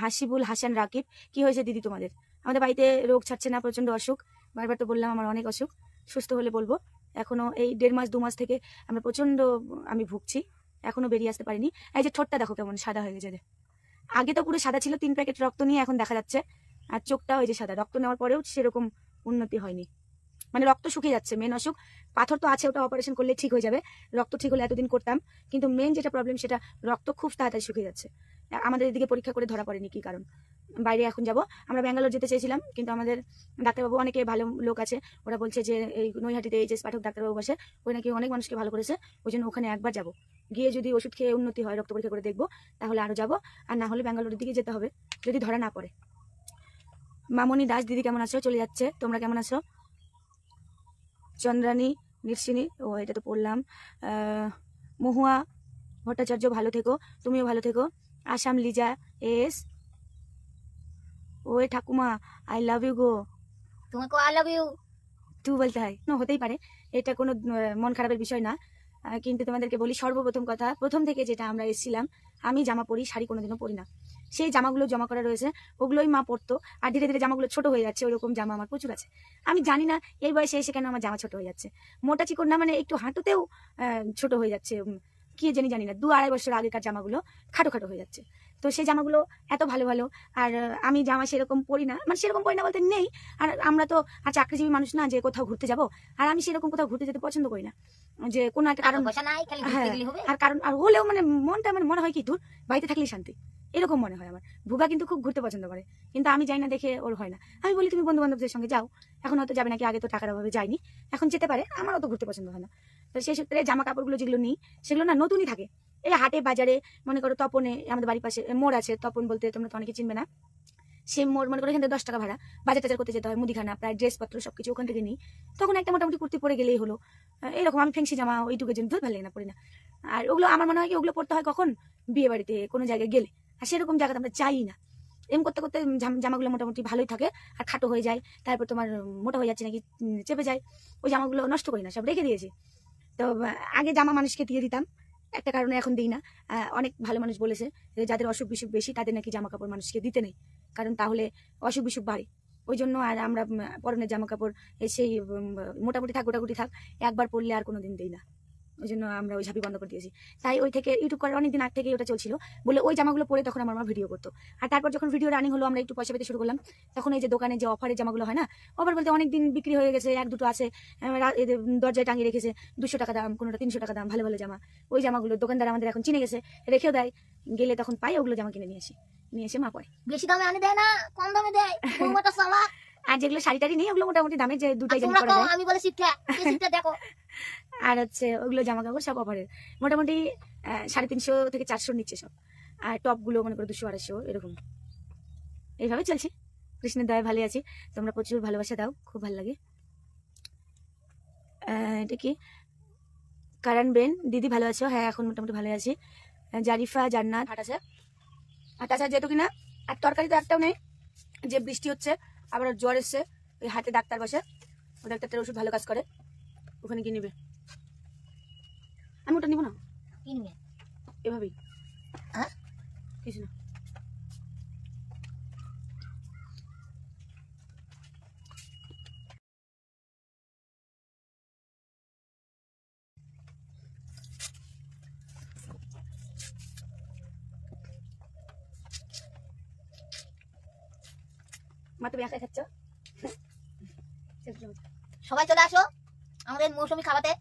হাসিবুল হাসান রাকিব, কি হয়েছে দিদি তোমাদের? আমাদের বাড়িতে রোগ ছাড়ছে না, প্রচন্ড অসুখ। বারবার তো বললাম আমার অনেক অসুখ, সুস্থ হলে বলবো। এখনো এই 1.5 মাস 2 মাস থেকে আমরা প্রচন্ড আমি ভুগছি, এখনো বেরিয়ে আসতে পারিনি। এই যে ঠোঁটটা দেখো কেমন সাদা হয়ে গেছে। আগে তো পুরো সাদা ছিল, 3 প্যাকেট রক্ত নিয়ে এখন দেখা যাচ্ছে। আর চোখটা ওই যে সাদা, রক্ত নেওয়ার পরেও সেরকম উন্নতি হয়নি, মানে রক্ত শুকিয়ে যাচ্ছে। মেন অসুখ পাথর তো আছে, ওটা অপারেশন করলে ঠিক হয়ে যাবে। রক্ত ঠিক হলে এতদিন করতাম, কিন্তু মেন যেটা প্রবলেম সেটা রক্ত খুব তাড়াতাড়ি শুকিয়ে যাচ্ছে। আমাদের এদিকে পরীক্ষা করে ধরা পড়েনি কি কারণ। বাইরে এখন যাব, আমরা ব্যাঙ্গালোর যেতে চেয়েছিলাম, কিন্তু আমাদের ডাক্তারবাবু অনেকে ভালো লোক আছে, ওরা বলছে যে এই নৈহাটিতে এইচএস পাঠক ডাক্তারবাবু বসে, ওই নাকি অনেক মানুষকে ভালো করেছে, ওই জন্য ওখানে একবার যাব, গিয়ে যদি ওষুধ খেয়ে উন্নতি হয়, রক্ত পরীক্ষা করে দেখবো, তাহলে আরো যাব। আর না হলে ব্যাঙ্গালোরের দিকে যেতে হবে যদি ধরা না পড়ে। মামনি দাস দিদি কেমন আছো? চলে যাচ্ছে, তোমরা কেমন আছো? চন্দ্রানী নির্সিনী, ও এটা তো পড়লাম। মহুয়া ভট্টাচার্য, ভালো থেকো, তুমিও ভালো থেকো। আসাম লিজা এস, ওয়ে ঠাকুমা আই লাভ ইউ গো, তোমাকে আই লাভ ইউ তু বলতে হয়, হতেই পারে, এটা কোনো মন খারাপের বিষয় না। কিন্তু তোমাদেরকে বলি, সর্বপ্রথম কথা, প্রথম থেকে যেটা আমরা এসেছিলাম, আমি জামা পরি, শাড়ি কোনোদিনও পরি না। সেই জামাগুলো জমা করা রয়েছে, ওগুলোই মা পরতো। আর ধীরে ধীরে জামাগুলো ছোট হয়ে যাচ্ছে, ওইরকম জামা আমার প্রচুর আছে। আমি জানি না এই বয়সে এসে কেন আমার জামা ছোট হয়ে যাচ্ছে। মোটা চিকন না, মানে একটু হাঁটুতেও ছোট হয়ে যাচ্ছে, কি জানি না। 2-2.5 বছর আগেকার জামাগুলো খাটো খাটো হয়ে যাচ্ছে। তো সেই জামাগুলো এত ভালো ভালো, আর আমি জামা সেরকম পরি না, মানে সেরকম পরি না বলতে নেই। আর আমরা তো আর চাকরিজীবী মানুষ না যে কোথাও ঘুরতে যাব, আর আমি সেরকম কোথাও ঘুরতে যেতে পছন্দ করি না, যে কোনো একটা কারণ। হ্যাঁ, আর কারণ আর হলেও মানে মনটা মানে মনে হয় কি, দূর বাড়িতে থাকলেই শান্তি, এরকম মনে হয় আমার। ভুগা কিন্তু খুব ঘুরতে পছন্দ করে, কিন্তু আমি যাই না দেখে ওর হয় না। আমি বলি তুমি বন্ধু বান্ধবদের সঙ্গে যাও, এখন হয়তো যাবে নাকি, আগে তো টাকার অভাবে যায়নি, এখন যেতে পারে। আমার অত ঘুরতে পছন্দ হয় না। তো সেই সূত্রে জামা কাপড়গুলো যেগুলো নিই, সেগুলো না নতুনই থাকে। এই হাটে বাজারে, মনে করো তপনে, আমাদের বাড়ির পাশে মোড় আছে, তপন বলতে তোমরা তো অনেকে চিনবে না, সে মোড়, মনে করো এখান থেকে 10 টাকা ভাড়া, বাজার টাজার করতে যেতে হয়, মুদিখানা প্রায় ড্রেসপত্র সবকিছু ওখান থেকে নিই। তখন একটা মোটামুটি কুর্তি পরে গেলেই হলো। এরকম আমি ফেংসি জামা ওইটুকুর জন্য ভালো লাগে না, পড়ি না। আর ওগুলো আমার মনে হয় কি, ওগুলো পড়তে হয় কখন, বিয়ে বাড়িতে কোনো জায়গায় গেলে, আর সেরকম জায়গাতে আমরা চাই না। এম করতে করতে জামাগুলো মোটামুটি ভালোই থাকে, আর খাটো হয়ে যায়, তারপর তোমার মোটা হয়ে যাচ্ছে নাকি চেপে যায়, ওই জামাগুলো নষ্ট করি না, সব রেখে দিয়েছি। তো আগে জামা মানুষকে দিয়ে দিতাম, একটা কারণে এখন দিই না। অনেক ভালো মানুষ বলেছে যে যাদের অসুখ বিসুখ বেশি, তাদের নাকি জামা কাপড় মানুষকে দিতে নেই, কারণ তাহলে অসুখ বিসুখ বাড়ে। ওই জন্য আর আমরা পরনের জামা কাপড় সেই মোটামুটি থাক, গোটাগুটি থাক, একবার পরলে আর কোনোদিন দিই না। ওই জন্য আমরা ওই ঝাঁপি বন্ধ করে দিয়েছি। তাই ওই থেকে ইউটিউব করার অনেকদিন আগ থেকে ওটা চলছিল বলে ওই জামাগুলো পরে তখন আমার মা ভিডিও করতো। আর তারপর যখন ভিডিও রানিং হলো, আমরা একটু পয়সা পেতে শুরু করলাম, তখন এই যে দোকানে যে অফারের জামাগুলো হয় না, অফার বলতে অনেকদিন বিক্রি হয়ে গেছে, 1-2 আছে, দরজায় টাঙিয়ে রেখেছে, 200 টাকা দাম, কোনোটা 300 টাকা দাম, ভালো ভালো জামা। ওই জামাগুলো দোকানদার আমাদের এখন চিনে গেছে, রেখেও দেয়, গেলে তখন পাই, ওগুলো জামা কিনে নিয়ে এসে মা পরে। বেশি দামে আনি দেয় না, কম দামে দেয়। আর যেগুলো শাড়ি টাড়ি নেই, ওগুলো মোটামুটি দামে, যে দুটাই জামা পরে আমি বলে শিখতে দেখো। আর হচ্ছে ওগুলো জামা কাপড় সব অফারের, মোটামুটি 350 থেকে 400 নিচ্ছে সব। আর টপগুলো মনে করো 200-250 এরকম। এইভাবে চলছে, কৃষ্ণের দয়ায় ভালো আছি। তোমরা প্রচুর ভালোবাসা দাও, খুব ভালো লাগে। এটা কি কারণ বেন দিদি, ভালো আছো? হ্যাঁ, এখন মোটামুটি ভালো আছি। জারিফা জান্নাত, হাট আছে। আর তাছাড়া যেহেতু কিনা আর তরকারি তো একটাও নেই, যে বৃষ্টি হচ্ছে, আবার জ্বর এসছে, ওই হাটে ডাক্তার বসে, ও ডাক্তারটার ওষুধ ভালো কাজ করে, ওখানে কি নিবে? আমি ওটা নিব না, কিনবে এভাবেই। হ্যাঁ, কিছু না। মা তুমি একা খাচ্ছ? সবাই চলে আসো আমাদের মৌসুমি খাওয়াতে।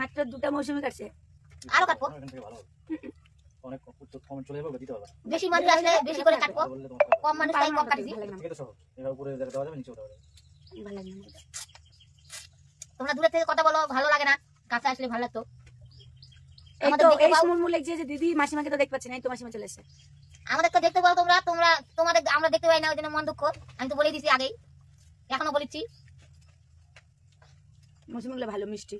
মাত্র 2টা মৌসুমি কাটছে, আরো কাটবো, অনেক কমেন্ট চলে যাবে, দিতে হবে। বেশি মানুষ আসলে বেশি করে কাটবো, কম মানুষ তাই কম কাটছি। ঠিক আছে, সব এর উপরে জায়গা দেওয়া যাবে, নিচে দেওয়া যাবে। ভালো লাগে না। তোমরা দূরে থেকে কথা বলো, ভালো লাগে না, কাছে আসলে ভালো লাগতো। এই তো এই মুলমুল যে দিদি মাসিমাকে তো দেখতে পাচ্ছি না, এই তো মাসিমা চলে এসেছে। আমাদের তো দেখতে পাও তোমরা, তোমাদের আমরা দেখতে পাই না, ওই জন্য মন দুঃখ। আমি তো বলেই দিছি আগেই, এখনো বলেছি। মৌসুমিগুলো ভালো মিষ্টি,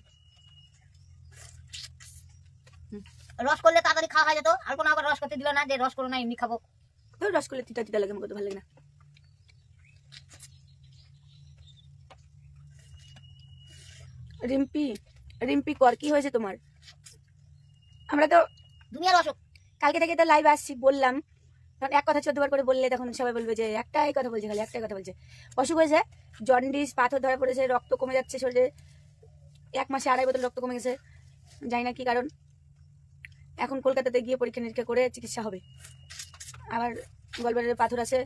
রস করলে তাড়াতাড়ি খাওয়া হয়ে যেত, আর কোনো আবার রস করতে দিল না যে রস করো না, এমনি খাবো। তো রস করলে তিতা তিতা লাগে, আমাকে তো ভালো লাগে না। রিম্পি কর, কি হয়েছে তোমার? আমরা তো দুনিয়ার অসুখ, কালকে থেকে তো লাইভ আসছি, বললাম কারণ এক কথা 14 বার করে বললে তখন সবাই বলবে যে একটাই কথা বলছে, খালি একটাই কথা বলছে। অসুখ হয়েছে, জন্ডিস, পাথর ধরা পড়েছে, রক্ত কমে যাচ্ছে শরীরে, 1 মাসে 2.5 বোতল রক্ত কমে গেছে, জানি না কি কারণ। এখন কলকাতাতে গিয়ে পরীক্ষা নিরীক্ষা করে চিকিৎসা হবে। আবার গলব্লাডারে পাথর আছে,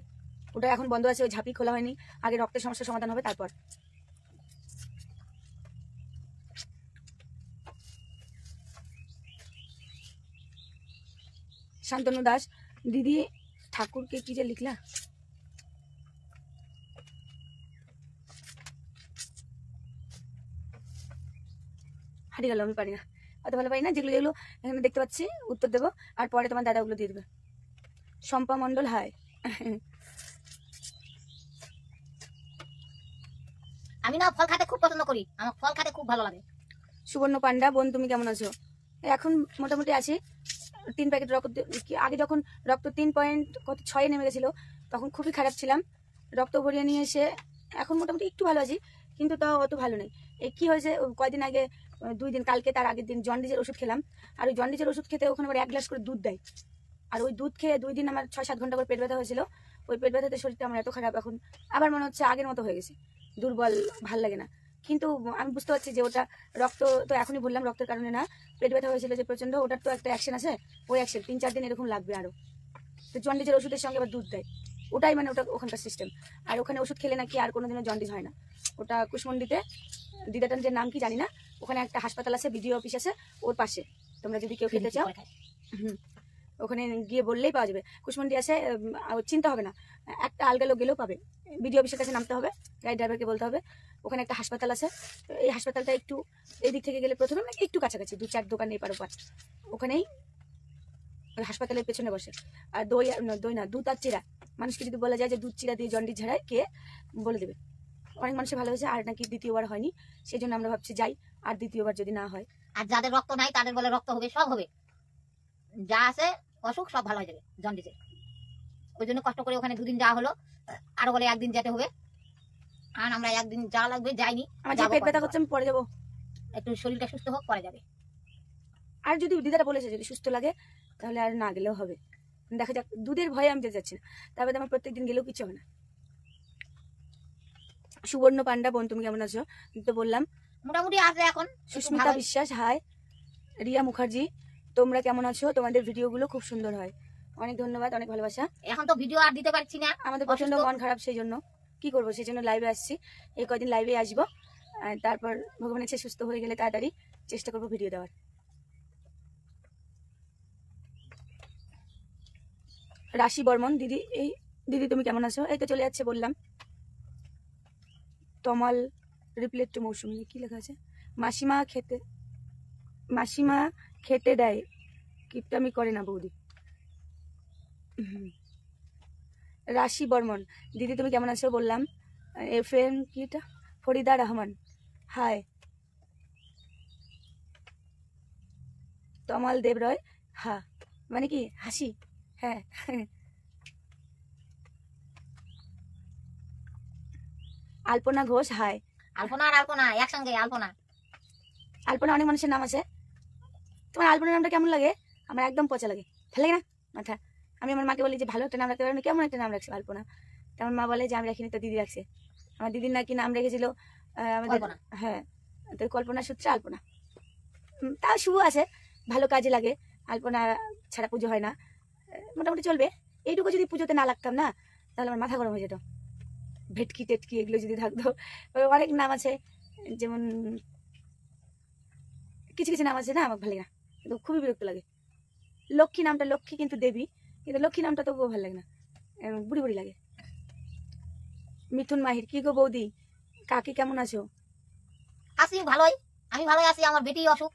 ওটা এখন বন্ধ আছে, ওই ঝাঁপি খোলা হয়নি, আগে রক্তের সমস্যার সমাধান হবে তারপর। শান্তনু দাস, দিদি ঠাকুরকে কি যে লিখলা, হারিয়ে গেল, আমি পারি না, অত ভালো পারি না। যেগুলো যেগুলো এখানে দেখতে পাচ্ছি উত্তর দেবো, আর পরে তোমার দাদা ওগুলো দিয়ে দেবে। শম্পা মণ্ডল, হাই। আমি না ফল খেতে খুব পছন্দ করি, আমার ফল খেতে খুব ভালো লাগে। সুবর্ণ পান্ডা, বোন তুমি কেমন আছো? এখন মোটামুটি আছি। 3 প্যাকেট রক্ত, আগে যখন রক্ত 3.6 নেমে গেছিল তখন খুবই খারাপ ছিলাম। রক্ত ভরিয়ে নিয়ে এসে এখন মোটামুটি একটু ভালো আছি, কিন্তু তাও অত ভালো নেই। এই কি হয়েছে, কয়দিন আগে 2 দিন, কালকে তার আগের দিন জন্ডিসের ওষুধ খেলাম। আর ওই জন্ডিসের ওষুধ খেতে ওখানে আবার 1 গ্লাস করে দুধ দেয়। আর ওই দুধ খেয়ে 2 দিন আমার 6-7 ঘন্টা করে পেট ব্যথা হয়েছিল। ওই পেট ব্যথাতে শরীরটা আমার এত খারাপ, এখন আবার মনে হচ্ছে আগের মতো হয়ে গেছে, দুর্বল, ভাল লাগে না। কিন্তু আমি বুঝতে পারছি যে ওটা রক্ত তো এখনই বললাম রক্তের কারণে না, পেট ব্যথা হয়েছিল যে প্রচন্ড, ওটার তো একটা অ্যাকশন আছে, ওই অ্যাকশন 3-4 দিন এরকম লাগবে আরো। তো জন্ডিসের ওষুধের সঙ্গে আবার দুধ দেয়, ওটাই মানে ওটা ওখানকার সিস্টেম। আর ওখানে ওষুধ খেলে নাকি আর কোনোদিনও জন্ডিস হয় না। ওটা কুশমন্ডিতে, দিদাটার নাম কি জানি না, ওখানে একটা হাসপাতাল আছে, বিডিও অফিস আছে ওর পাশে। তোমরা যদি কেউ খেতে চাও, ওখানে গিয়ে বললেই পাওয়া যাবে। কুশমন্ডি আছে, চিন্তা হবে না, একটা আলগা লোক গেলেও পাবে। বিডিও অফিসের কাছে নামতে হবে, গাড়ি ড্রাইভারকে বলতে হবে ওখানে একটা হাসপাতাল আছে। এই হাসপাতালটা একটু এই দিক থেকে গেলে প্রথমে মানে একটু কাছাকাছি, 2-4 দোকান এপার ওপার, ওখানেই ওই হাসপাতালের পেছনে বসে। আর দই না, দুধ আর চিরা, মানুষকে যদি বলা যায় যে দুধ চিরা দিয়ে জন্ডিস ঝাড়ায়, কে বলে দেবে। অনেক মানুষের ভালো হয়েছে, আর নাকি দ্বিতীয়বার হয়নি, সেই জন্য আমরা ভাবছি যাই, আর দ্বিতীয়বার যদি না হয়। আর যাদের রক্ত নাই তাদের বলে রক্ত হবে, সব হবে, যা আছে অসুখ সব ভালো হয়ে যাবে জন্ডিসে। ওই জন্য কষ্ট করে ওখানে 2 দিন যাওয়া হলো, আরো বলে 1 দিন যেতে হবে। আর আমরা 1 দিন যাওয়া লাগবে, যাইনি। আমার যে পেট ব্যথা করছে আমি পরে যাবো, একটু শরীরটা সুস্থ হোক, পরে যাবে। আর যদি দিদারা বলেছে যদি সুস্থ লাগে তাহলে আর না গেলেও হবে, দেখা যাক। দুধের ভয়ে আমি যেতে যাচ্ছি না, তারপরে আমার প্রত্যেকদিন গেলেও কিছু হবে না। সুবর্ণ পান্ডা, বোন তুমি কেমন আছো? তো বললাম মোটামুটি আছে এখন। সুস্মিতা বিশ্বাস, হাই। রিয়া মুখার্জি, তোমরা কেমন আছো? তোমাদের ভিডিওগুলো খুব সুন্দর হয়, অনেক ধন্যবাদ, অনেক ভালোবাসা। এখন তো ভিডিও আর দিতে পারছি না, আমাদের প্রচন্ড মন খারাপ, সেই জন্য কি করবো, সেই জন্য লাইভে আসছি। এই কয়দিন লাইভে আসবো, তারপর ভগবানের ইচ্ছে সুস্থ হয়ে গেলে তাড়াতাড়ি চেষ্টা করবো ভিডিও দেওয়ার। রাশি বর্মন, দিদি এই দিদি তুমি কেমন আছো? এই তো চলে যাচ্ছে বললাম। তমাল রিপ্লেট টু মৌসুমি, কি লেখা আছে? মাসিমা খেতে দেয়, কিপটামি করে না বৌদি। রাশি বর্মন, দিদি তুমি কেমন আছো বললাম। FM কি এটা, ফরিদা রহমান, হাই। তমাল দেব রয়, হ্যাঁ মানে কি হাসি, হ্যাঁ। আলপনা ঘোষ, হাই। আলপনা আর আলপনা একসঙ্গে, আলপনা অনেক মানুষের নাম আছে, তোমার আলপনার নামটা কেমন লাগে? আমার একদম পচা লাগে, ভালো লাগে না মাথা। আমি আমার মাকে বলি যে ভালো একটা নাম রাখতে পারো, কেমন একটা নাম রাখছে আলপনা। আমার মা বলে যে আমি রাখিনি, তো দিদি রাখছে। আমার দিদির নাকি নাম রেখেছিল আমাদের, হ্যাঁ, তো কল্পনা সূত্রে আলপনা। তাও শুভ আছে, ভালো কাজে লাগে। আলপনা ছাড়া পুজো হয় না, মোটামুটি চলবে। এইটুকু যদি পুজোতে না লাগতাম না, তাহলে আমার মাথা গরম হয়ে যেত। ভেটকি টেটকি এগুলো যদি থাকতো। অনেক নাম আছে, যেমন কিছু কিছু নাম আছে না, আমার ভালো লাগে না, কিন্তু খুবই বিরক্ত লাগে। লক্ষ্মী নামটা লক্ষ্মী কিন্তু দেবী, কিন্তু লক্ষ্মী নামটা তবুও ভালো লাগে না, বুড়ি বুড়ি লাগে। মিথুন মাহির, কি গো বৌদি, কাকি কেমন আছো? আছি ভালোই, আমি ভালোই আছি। আমার বেটি অসুখ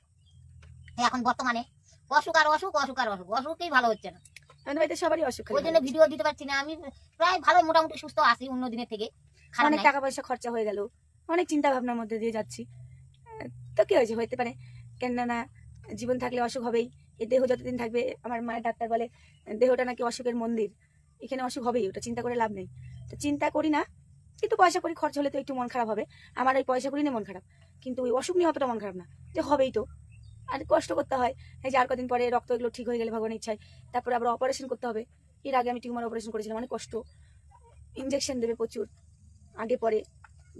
এখন বর্তমানে, অসুখ আর অসুখ, অসুখ আর অসুখ, অসুখই ভালো হচ্ছে না। সবারই অসুখ, ওই জন্য ভিডিও দিতে পারছি না। আমি প্রায় ভালো মোটামুটি সুস্থ আছি অন্য দিনের থেকে। অনেক টাকা পয়সা খরচা হয়ে গেল, অনেক চিন্তা ভাবনার মধ্যে দিয়ে যাচ্ছি, তো কি হয়েছে, হইতে পারে, কেননা জীবন থাকলে অসুখ হবেই। এই দেহ যতদিন থাকবে, আমার মায়ের ডাক্তার বলে দেহটা নাকি অসুখের মন্দির, এখানে অসুখ হবেই, ওটা চিন্তা করে লাভ নেই। তো চিন্তা করি না, কিন্তু পয়সা করি খরচ হলে তো একটু মন খারাপ হবে। আমার ওই পয়সা করি না মন খারাপ, কিন্তু ওই অসুখ নিয়ে অতটা মন খারাপ না, যে হবেই তো, আর কষ্ট করতে হয়। এই যে আর কদিন পরে রক্ত এগুলো ঠিক হয়ে গেলে ভগবানের ইচ্ছায় তারপরে আবার অপারেশন করতে হবে, এর আগে আমি টিউমার অপারেশন করেছিলাম, অনেক কষ্ট, ইঞ্জেকশন দেবে প্রচুর, আগে পরে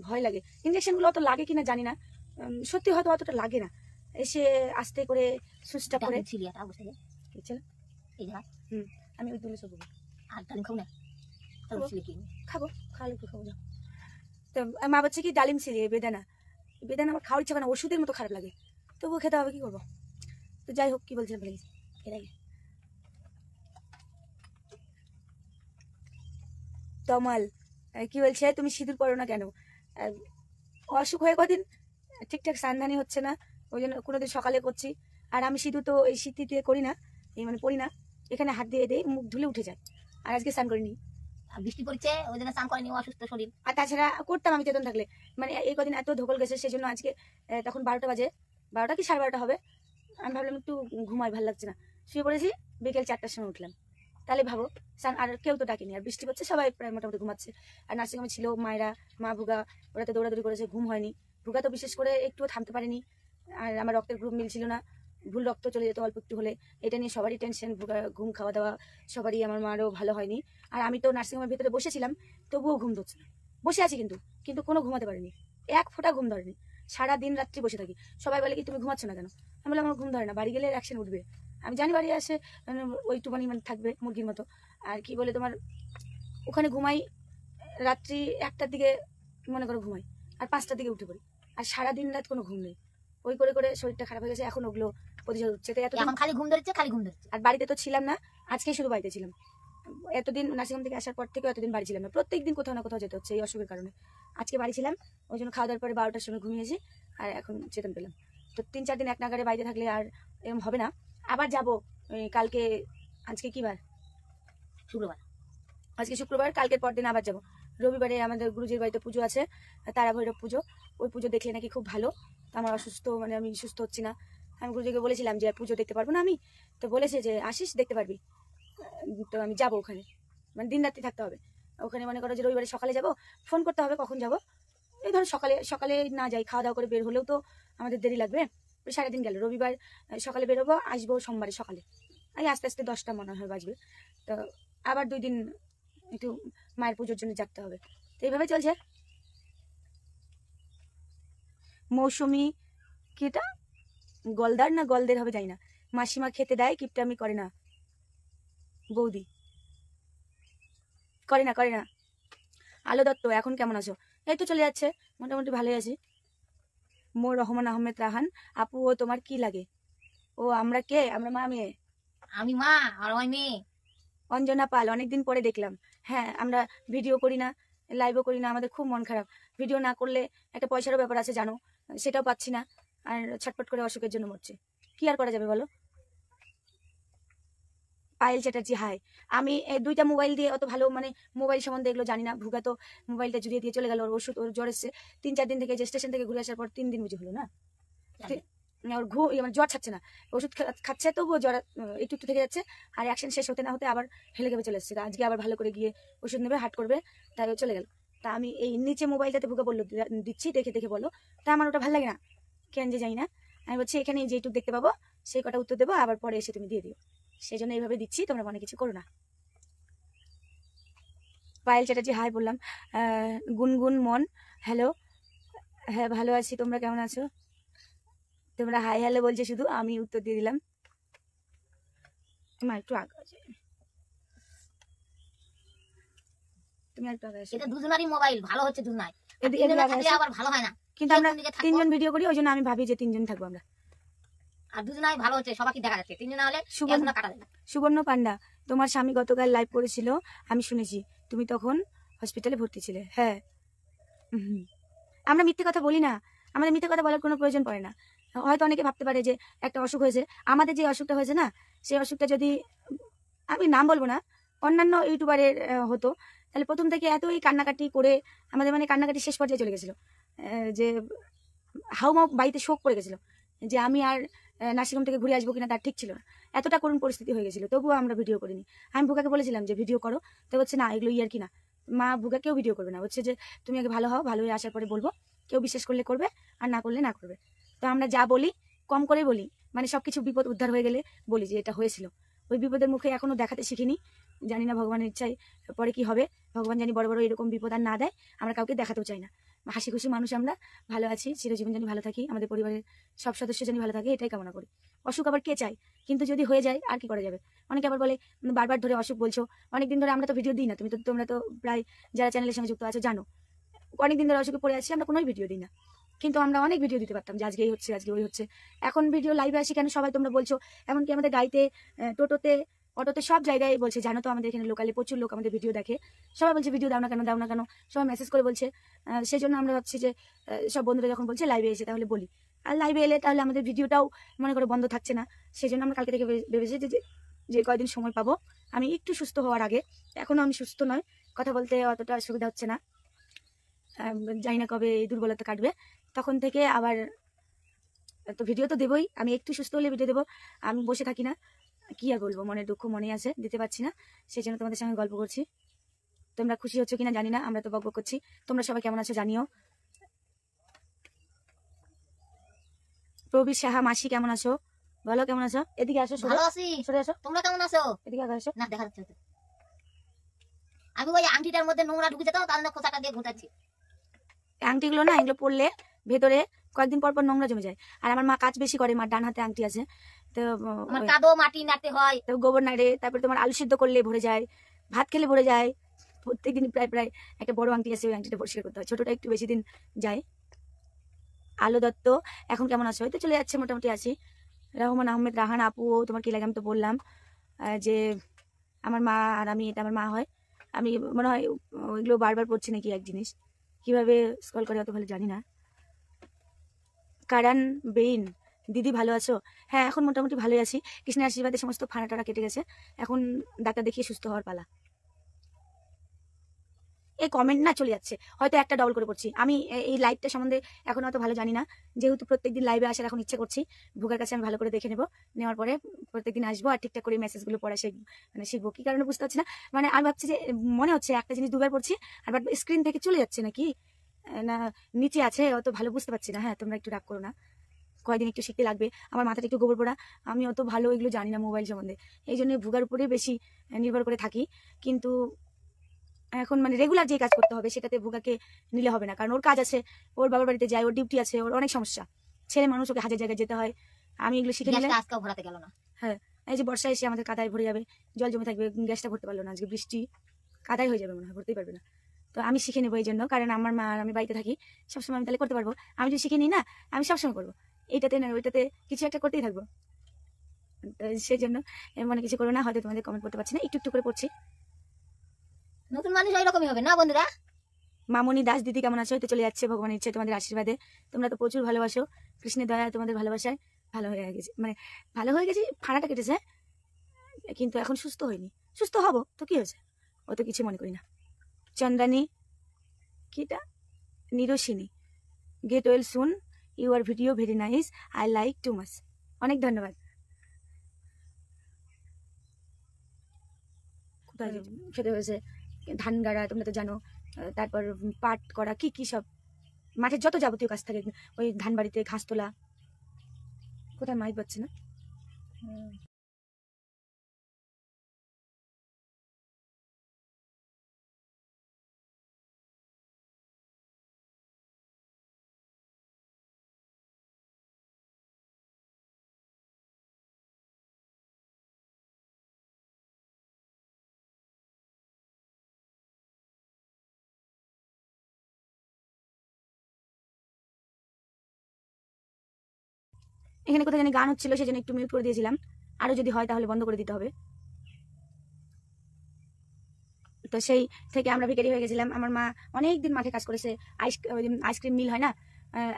ভয় লাগে। ইঞ্জেকশনগুলো অত লাগে কিনা জানি না, সত্যি হয়তো অতটা লাগে না। এসে আস্তে করে সুচটা করে সিলিয়াটা বসে যায় এই জায়গায়। আমি ওই তুলে সব আর ডালিম খাও না, তাহলে ছিলে কি খাবো, খাওয়ালে একটু খাবো না। তো মা বলছে কি ডালিম ছিলিয়ে বেদানা, বেদানা আমার খাওয়ার ইচ্ছা করে না, ওষুধের মতো খারাপ লাগে, তবুও খেতে হবে, কি করবো। তো যাই হোক, কি বলছিলাম বলে গেছি এর আগে। তমাল কি বলছে, তুমি সিঁদুর পরো না কেন? অসুখ হয়ে কদিন ঠিকঠাক সান্ধানি হচ্ছে না, ওই জন্য কোনোদিন সকালে করছি। আর আমি সিঁদুর তো এই শীত দিয়ে করি না, এই মানে পরি না, এখানে হাত দিয়ে দিই, মুখ ধুলে উঠে যায়। আর আজকে স্নান করিনি, আর বৃষ্টি পড়ছে ওই জন্য স্নান করেনি, অসুস্থ শরীর। আর তাছাড়া করতাম আমি চেতন থাকলে, মানে এই কদিন এত ধকল গেছে, সেই জন্য আজকে তখন 12টা বাজে, 12টা কি 12:30 হবে, আমি ভাবলাম একটু ঘুমাই, ভালো লাগছে না, শুয়ে পড়েছি। বিকেল 4টার সময় উঠলাম, তাহলে ভাবো আর কেউ তো ডাকেনি, আর বৃষ্টি পড়ছে, সবাই প্রায় মোটামুটি ঘুমাচ্ছে। আর নার্সিংহোমে ছিল মায়েরা, মা ভুগা, ওরা তো দৌড়াদৌড়ি করেছে, ঘুম হয়নি। ভুগা তো বিশেষ করে একটুও থামতে পারেনি, আর আমার রক্তের গ্রুপ মিলছিল না, ভুল রক্ত চলে যেত অল্প একটু হলে, এটা নিয়ে সবারই টেনশন, ভুগা ঘুম খাওয়া দাওয়া সবারই, আমার মারও ভালো হয়নি। আর আমি তো নার্সিংহোমের ভিতরে বসেছিলাম, তবুও ঘুম ধরছে না, বসে আছি কিন্তু কোনো ঘুমাতে পারিনি, এক ফোঁটা ঘুম ধরেনি, সারা দিন রাত্রি বসে থাকি। সবাই বলে কি তুমি ঘুমাচ্ছ না কেন, আমি বললাম আমার ঘুম ধরে না, বাড়ি গেলে অ্যাকশন উঠবে, আমি জানি বাড়ি আসে ওইটুখানি মানে থাকবে মুরগির মতো। আর কি বলে তোমার, ওখানে ঘুমাই রাত্রি 1টার দিকে মনে করো ঘুমাই, আর 5টার দিকে উঠে পড়ি, আর সারাদিন রাত কোনো ঘুম নেই, ওই করে করে শরীরটা খারাপ হয়ে গেছে, এখন ওগুলো প্রতিশোধ হচ্ছে। এখন খালি ঘুম ধরেছে, খালি ঘুম ধরেছে। আর বাড়িতে তো ছিলাম না, আজকেই শুধু বাড়িতে ছিলাম, এতদিন নার্সিংহোম থেকে আসার পর থেকে এতদিন বাড়ি ছিলাম না, প্রত্যেকদিন কোথাও না কোথাও যেতে হচ্ছে এই অসুখের কারণে। আজকে বাড়ি ছিলাম, ওই জন্য খাওয়া দাওয়ার পরে 12টার সময় ঘুমিয়েছি, আর এখন চেতন পেলাম। তো 3-4 দিন এক নাগারে বাড়িতে থাকলে আর এরকম হবে না। আবার যাবো কালকে, আজকে কি বার, শুক্রবার, আজকে শুক্রবার, কালকের পর দিন আবার যাবো। রবিবারে আমাদের গুরুজির বাড়িতে পুজো আছে, তারা ভৈরব পুজো, ওই পুজো দেখলে নাকি খুব ভালো। আমার অসুস্থ, মানে আমি সুস্থ হচ্ছি না, আমি গুরুজিকে বলেছিলাম যে পুজো দেখতে পারবো না আমি, তো বলেছে যে আসিস দেখতে পারবি। তো আমি যাবো ওখানে, মানে দিন রাত্রি থাকতে হবে ওখানে। মনে করো যে রবিবারে সকালে যাব, ফোন করতে হবে কখন যাব, এই ধরো সকালে সকালে না যাই, খাওয়া দাওয়া করে বের হলেও তো আমাদের দেরি লাগবে, ওই সারাদিন গেল। রবিবার সকালে বেরোবো, আসবো সোমবারে সকালে, এই আস্তে আস্তে 10টা মনে হয় বাজবে। তো আবার 2 দিন একটু মায়ের পুজোর জন্য জাগতে হবে, তো এইভাবে চলছে। মৌসুমি কিটা গলদার না গলদের হবে যাই না, মাসিমা খেতে দেয়, কিপটামি করে না, বৌদি করে না। আলো দত্ত, এখন কেমন আছো? এই তো চলে যাচ্ছে, মোটামুটি ভালোই আছি। মোর রহমান আহমেদ রাহান, আপু ও তোমার কি লাগে? ও আমরা কে? আমরা মা মেয়ে। আমি মা আর ওই মেয়ে। অঞ্জনা পাল, অনেকদিন পরে দেখলাম। হ্যাঁ, আমরা ভিডিও করি না, লাইভও করি না, আমাদের খুব মন খারাপ। ভিডিও না করলে একটা পয়সারও ব্যাপার আছে জানো, সেটাও পাচ্ছি না, আর ছটপট করে অসুখের জন্য মরছি, কি আর করা যাবে বলো। পায়েল চ্যাটার্জি, হাই। আমি 2টা মোবাইল দিয়ে অত ভালো মানে মোবাইল সম্বন্ধে এগুলো জানি না। ভুগা তো মোবাইলটা জুড়িয়ে দিয়ে চলে গেল, ওর ওষুধ, ওর জ্বর এসছে 3-4 দিন থেকে, যে স্টেশন থেকে ঘুরে আসার পর 3 দিন বুঝে হলো না, ওর মানে জ্বর ছাড়ছে না, ওষুধ খাচ্ছে তবুও জ্বর একটু একটু থেকে যাচ্ছে, আর অ্যাকশন শেষ হতে না হতে আবার হেলে গেবে চলে এসছে। আজকে আবার ভালো করে গিয়ে ওষুধ নেবে, হাট করবে, তাই ও চলে গেল। তা আমি এই নিচে মোবাইলটাতে ভুগা বললো দিচ্ছি, দেখে দেখে বলো, তা আমার ওটা ভালো লাগে না, কেন যে যাই না। আমি বলছি এখানে যেটুকু দেখতে পাবো সেই কটা উত্তর দেবো, আবার পরে এসে তুমি দিয়ে দিও, সেই জন্য এইভাবে দিচ্ছি, তোমরা মনে কিছু করো না। পায়েল চ্যাটার্জি, হাই বললাম। গুনগুন মন, হ্যালো, হ্যাঁ ভালো আছি, তোমরা কেমন আছো? তোমরা হাই হ্যালো বলছে শুধু, আমি উত্তর দিয়ে দিলাম। মা একটু আগে আছে, তুমি একটু আগে আসো। এটা দুজনারই মোবাইল, ভালো হচ্ছে দুজনাই, এদিকে থাকলে আবার ভালো হয় না। কিন্তু আমরা 3জন ভিডিও করি, ওই জন্য আমি ভাবি যে 3জন থাকবো আমরা, আর দুজনাই ভালো হচ্ছে, সবাইকে দেখা যাচ্ছে, 3 জনা হলে কাটা যাবে। সুবর্ণ পান্ডা, তোমার স্বামী গতকাল লাইভ করেছিল, আমি শুনেছি, তুমি তখন হসপিটালে ভর্তি ছিলে। হ্যাঁ, আমরা মিথ্যে কথা বলি না, আমাদের মিথ্যে কথা বলার কোনো প্রয়োজন পড়ে না। হয়তো অনেকে ভাবতে পারে যে একটা অসুখ হয়েছে, আমাদের যে অসুখটা হয়েছে না, সেই অসুখটা যদি আমি নাম বলবো না, অন্যান্য ইউটিউবারের হতো, তাহলে প্রথম থেকে এতই কান্নাকাটি করে আমাদের মানে কান্নাকাটি শেষ পর্যায়ে চলে গেছিলো, যে হাউমাউ বাড়িতে শোক পড়ে গেছিলো, যে আমি আর নার্সিংহোম থেকে ঘুরে আসবো কিনা তার ঠিক ছিল না, এতটা করুণ পরিস্থিতি হয়ে গেছিলো, তবুও আমরা ভিডিও করিনি। আমি ভুগাকে বলেছিলাম যে ভিডিও করো, তো বলছে না এগুলো ইয়ার কি না, মা ভুগা কেউ ভিডিও করবে না, বলছে যে তুমি আগে ভালো হও, ভালো হয়ে আসার পরে বলবো, কেউ বিশ্বাস করলে করবে, আর না করলে না করবে। তো আমরা যা বলি কম করে বলি, মানে সবকিছু বিপদ উদ্ধার হয়ে গেলে বলি যে এটা হয়েছিল, ওই বিপদের মুখে এখনো দেখাতে শিখিনি, জানি না ভগবানের ইচ্ছায় পরে কি হবে। ভগবান জানি বড় বড় এরকম বিপদ আর না দেয়। আমরা কাউকে দেখাতেও চাই না। হাসি খুশি মানুষ, আমরা ভালো আছি, চিরজীবন জানি ভালো থাকি, আমাদের পরিবারের সব সদস্য জানি ভালো থাকে, এটাই কামনা করি। অসুখ আবার কে চায়, কিন্তু যদি হয়ে যায় আর কি করা যাবে। অনেকে আবার বলে বারবার ধরে অসুখ বলছো, অনেকদিন ধরে আমরা তো ভিডিও দিই না, তোমরা তো প্রায় যারা চ্যানেলের সঙ্গে যুক্ত আছো জানো, অনেকদিন ধরে অসুখে পড়ে আছি, আমরা কোনোই ভিডিও দিই না। কিন্তু আমরা অনেক ভিডিও দিতে পারতাম যে আজকে এই হচ্ছে, আজকে ওই হচ্ছে। এখন ভিডিও লাইভে আসি কেন সবাই তোমরা বলছো, এমনকি আমাদের গাড়িতে, টোটোতে, অটোতে, সব জায়গায় বলছে, জানো তো আমাদের এখানে লোকালে প্রচুর লোক আমাদের ভিডিও দেখে, সবাই বলছে ভিডিও দাও না কেন, দাও না কেন, সবাই মেসেজ করে বলছে। সেই জন্য আমরা ভাবছি যে সব বন্ধুরা যখন বলছে লাইভে এসে তাহলে বলি, আর লাইভে এলে তাহলে আমাদের ভিডিওটাও মনে করে বন্ধ থাকছে না। সেই জন্য আমরা কালকে থেকে ভেবেছি যে কয়দিন সময় পাবো আমি একটু সুস্থ হওয়ার আগে, এখনো আমি সুস্থ নয়, কথা বলতে অতটা সুবিধা হচ্ছে না, জানি না কবে এই দুর্বলতা কাটবে, তখন থেকে আবার তো ভিডিও তো দেবই, আমি একটু সুস্থ হলে ভিডিও দেবো। আমি বসে থাকি না, কি আর বলবো, মনের দুঃখ মনে আছে, দিতে পারছি না, সেই জন্য তোমাদের সঙ্গে গল্প করছি। তোমরা খুশি হচ্ছ কিনা জানি না, আমরা তো বকবক করছি। তোমরা সবাই কেমন আছো জানিও। প্রবীর সাহা মাসি কেমন আছো বলো, কেমন আছো? এদিকে আসো, ভালো আছি, সরে আসো, তোমরা কেমন আছো? এদিকে আসো। না দেখা যাচ্ছে তো। আমি ওই আংটিটার মধ্যে নোংরা ঢুকেছে তো, তার জন্য খোসাটা দিয়ে ঘুটাচ্ছি। আংটিগুলো না, এগুলো পরলে ভেতরে কয়েকদিন পর পর নোংরা জমে যায়। আর আমার মা কাজ বেশি করে, মার ডান হাতে আংটি আছে, তো আমার কাদো মাটি নাড়তে হয়, তো গোবর নাড়ে, তারপরে তোমার আলু সিদ্ধ করলে ভরে যায়, ভাত খেলে ভরে যায়, প্রত্যেকদিন প্রায় প্রায় একটা বড় আংটি আছে, ওই আংটিটা পরিষ্কার করতে হয়, ছোটটা একটু বেশি দিন যায়। আলো দত্ত এখন কেমন আছো? হয়তো চলে যাচ্ছে, মোটামুটি আছি। রহমান আহমেদ রাহান আপু, তোমার কি লাগে? আমি তো বললাম যে আমার মা আর আমি, এটা আমার মা হয়, আমি মনে হয় ওইগুলো বারবার পড়ছি নাকি এক জিনিস, কিভাবে স্ক্রল করে অত ভালো জানি না। কারণ বেইন দিদি ভালো আছো? হ্যাঁ, এখন মোটামুটি ভালোই আছি, কৃষ্ণের আশীর্বাদে সমস্ত ফানা টানা কেটে গেছে, এখন ডাক্তার দেখিয়ে সুস্থ হওয়ার পালা। এই কমেন্ট না চলে যাচ্ছে, হয়তো একটা ডবল করে পড়ছি আমি। এই লাইভটা সম্বন্ধে এখন অত ভালো জানি না, যেহেতু প্রত্যেকদিন লাইভে আসার এখন ইচ্ছে করছি। ভুগার কাছে আমি ভালো করে দেখে নেবো, নেওয়ার পরে প্রত্যেকদিন আসবো আর ঠিকঠাক করে মেসেজগুলো পড়া শিখবো। কি কারণে বুঝতে পারছি না, মানে আমি ভাবছি যে মনে হচ্ছে একটা জিনিস দুবার পড়ছি, আর স্ক্রিন থেকে চলে যাচ্ছে নাকি না নিচে আছে, অত ভালো বুঝতে পারছি না। হ্যাঁ, তোমরা একটু রাগ করো না, কয়দিন একটু শিখতে লাগবে, আমার মাথাটা একটু গোবর পড়া, আমি অত ভালো এগুলো জানি না মোবাইল সম্বন্ধে, এই জন্য ভুগার উপরে বেশি নির্ভর করে থাকি। কিন্তু এখন মানে রেগুলার যে কাজ করতে হবে সেটাতে ভুগাকে নিলে হবে না, কারণ ওর কাজ আছে, ওর বাবার বাড়িতে যায়, ওর ডিউটি আছে, ওর অনেক সমস্যা, ছেলে মানুষ, ওকে হাজার জায়গায় যেতে হয়। আমি এগুলো শিখে নিলে, আজকেও ভরাতে গেল না। হ্যাঁ, এই যে বর্ষা এসে আমাদের কাদায় ভরে যাবে, জল জমে থাকবে, গ্যাসটা ভরতে পারলো না, আজকে বৃষ্টি, কাদায় হয়ে যাবে মনে হয়, ভরতেই পারবে না। তো আমি শিখে নেবো এই জন্য, কারণ আমার মা আর আমি বাড়িতে থাকি, সবসময় আমি তাহলে করতে পারবো। আমি যদি শিখে নিই না, আমি সবসময় করবো, এইটাতে না ওইটাতে কিছু একটা করতেই থাকবো। তো সেই জন্য মনে কিছু করো না, হয়তো তোমাদের কমেন্ট করতে পারছি না, একটু একটু করে পড়ছি। নতুন মানুষ ওই রকমই হবে না বন্ধুরা? মামনি দাস দিদি কেমন আছো? হয়তো চলে যাচ্ছে, ভগবানের ইচ্ছে, তোমাদের আশীর্বাদে, তোমরা তো প্রচুর ভালোবাসো, কৃষ্ণের দয়া, তোমাদের ভালোবাসায় ভালো হয়ে গেছে, মানে ভালো হয়ে গেছি, ফাড়াটা কেটেছে, কিন্তু এখন সুস্থ হয়নি, সুস্থ হব তো কি হয়েছে, অত কিছু মনে করি না। চন্দ্রানী, কিটা, Niroshini, get well soon, your video very nice, I like too much, অনেক ধন্যবাদ। কোথায় খেতে হয়েছে, ধান গাড়া তোমরা তো জানো, তারপর পাট করা, কি কি সব মাঠের যত যাবতীয় কাজ থাকে, ওই ধান বাড়িতে ঘাস তোলা, কোথায় মাইক পাচ্ছে না। এখানে কোথায় জানি গান হচ্ছিল, সেজন্য একটু মিউট করে দিয়েছিলাম, আরো যদি হয় তাহলে বন্ধ করে দিতে হবে। তো সেই থেকে আমরা ভিখারি হয়ে গেছিলাম। আমার মা অনেকদিন মাঠে কাজ করেছে, আইসক্রিম মিল হয় না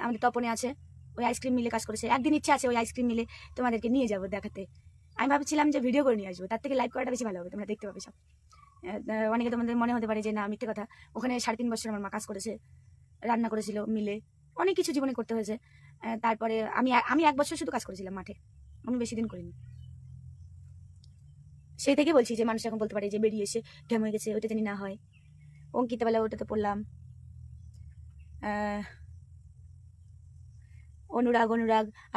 আমাদের তপনে আছে, ওই আইসক্রিম মিলে কাজ করেছে। একদিন ইচ্ছা আছে ওই আইসক্রিম মিলে তোমাদেরকে নিয়ে যাবো দেখাতে, আমি ভাবছিলাম যে ভিডিও করে নিয়ে আসবো, তার থেকে লাইভ করাটা বেশি ভালো হবে, তোমরা দেখতে পাবে সব। অনেকে তোমাদের মনে হতে পারে যে না মিথ্যে কথা, ওখানে 3.5 বছর আমার মা কাজ করেছে, রান্না করেছিল মিলে, অনেক কিছু জীবনে করতে হয়েছে। তারপরে আমি 1 বছর শুধু কাজ করেছিলাম মাঠে, আমি বেশি দিন করিনি। সেই থেকে বলছি যে মানুষ এখন বলতে পারে যে বেরিয়ে এসে ঢ্যাম হয়ে গেছে, ওটা জানি না হয়। অঙ্কিতা বেলা ওটাতে পড়লাম। অনুরাগ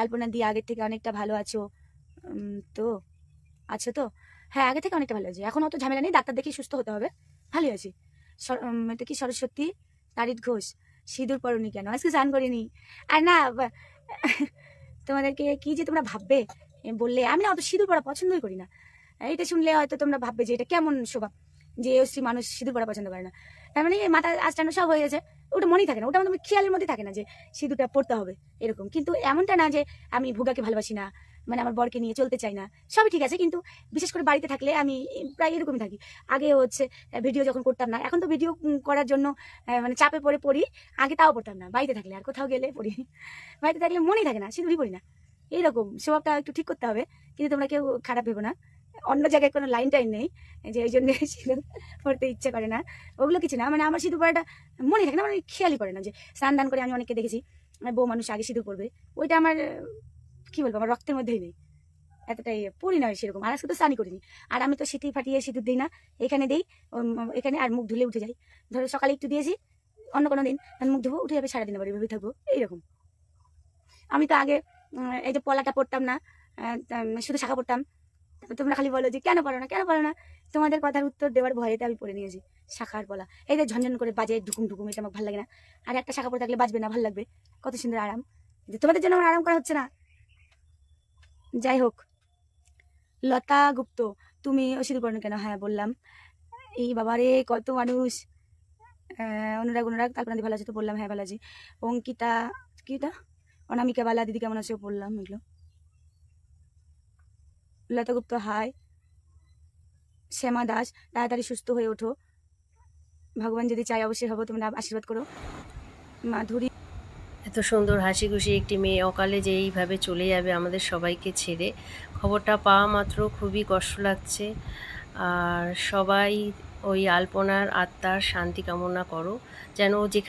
আলপনা দিয়ে আগের থেকে অনেকটা ভালো আছো, তো আছো তো? হ্যাঁ, আগে থেকে অনেকটা ভালো আছে, এখন অত ঝামেলা নেই, ডাক্তার দেখে সুস্থ হতে হবে, ভালোই আছি। এটা কি সরস্বতী তারিত ঘোষ, সিঁদুর পরনি কেন? আজকে স্নান করিনি। আর না তোমাদেরকে কি যে তোমরা ভাববে বললে, আমি না অত সিঁদুর পরা পছন্দই করি না। এটা শুনলে হয়তো তোমরা ভাববে যে এটা কেমন স্বভাব, যে এসছি মানুষ সিঁদুর পরা পছন্দ করে না। তার মানে মাথা আঁচটানো সব হয়ে গেছে, ওটা মনেই থাকে না, ওটা আমাদের খেয়ালের মধ্যে থাকে না যে সিঁদুরটা পড়তে হবে এরকম। কিন্তু এমনটা না যে আমি ভুগাকে ভালোবাসি না, মানে আমার বরকে নিয়ে চলতে চাই না, সবই ঠিক আছে। কিন্তু বিশেষ করে বাড়িতে থাকলে আমি প্রায় এরকমই থাকি। আগে হচ্ছে ভিডিও যখন করতাম না, এখন তো ভিডিও করার জন্য মানে চাপে পড়ে পড়ি, আগে তাও পড়তাম না, বাড়িতে থাকলে আর কোথাও গেলে পড়ি, বাড়িতে থাকলে মনেই থাকে না, সিঁদুরই পড়ি না। এইরকম স্বভাবটা একটু ঠিক করতে হবে, কিন্তু তোমরা কেউ খারাপ ভেবো না, অন্য জায়গায় কোনো লাইন টাইন নেই যে এই জন্য সিঁদুর পড়তে ইচ্ছে করে না, ওগুলো কিছু না। মানে আমার সিঁদুর পড়াটা মনে থাকে না, মানে খেয়ালই করে না। যে স্নান দান করে আমি অনেককে দেখেছি বউ মানুষ আগে সিঁদুর পড়বে, ওইটা আমার কি বলবো, আমার রক্তের মধ্যেই নেই, এতটাই পড়ি না সেরকম। আর আজকে তো স্নানই করিনি, আর আমি তো সিটি ফাটিয়ে সিঁদুর দিই না, এখানে দিই, এখানে আর মুখ ধুলে উঠে যাই। ধরো সকালে একটু দিয়েছি, অন্য কোনো দিন মুখ ধুবো, উঠে যাবে, সারাদিন আবার এভাবেই থাকবো এইরকম। আমি তো আগে এই যে পলাটা পড়তাম না, শুধু শাখা পড়তাম। তোমরা খালি বলো যে কেন পড়ো না, কেন পড়ো না, তোমাদের কথার উত্তর দেওয়ার ভয়েতে আমি পড়ে নিয়েছি শাখার পলা। এই যে ঝনঝন করে বাজে ঢুকুম ঢুকুম, এটা আমার ভালো লাগে না। আর একটা শাখা পড়ে থাকলে বাজবে না, ভালো লাগবে, কত সুন্দর আরাম। যে তোমাদের জন্য আমার আরাম করা হচ্ছে না। যাই হোক, লতা গুপ্ত, তুমি সিঁদুর পড়ো না কেন? হ্যাঁ বললাম। এই বাবারে কত মানুষ। অনুরাগ অনুরাগ কাল্পনা দি ভালো আছে তো? বললাম হ্যাঁ ভালো আছি। অঙ্কিতা, কিটা অনামিকা বালা দিদি কেমন আছে? বললাম এগুলো। লতা গুপ্ত হাই। শ্যামা দাস, তাড়াতাড়ি সুস্থ হয়ে ওঠো, ভগবান যদি চাই অবশ্যই হবো, তোমরা আশীর্বাদ করো। মাধুরী, এত সুন্দর হাসি খুশি একটি মেয়ে অকালে যে এইভাবে চলে যাবে আমাদের সবাইকে ছেড়ে, খবরটা পাওয়া মাত্র খুবই কষ্ট লাগছে। আর সবাই ওই আলপনার আত্মার শান্তি কামনা করো, যেন ও যেখানে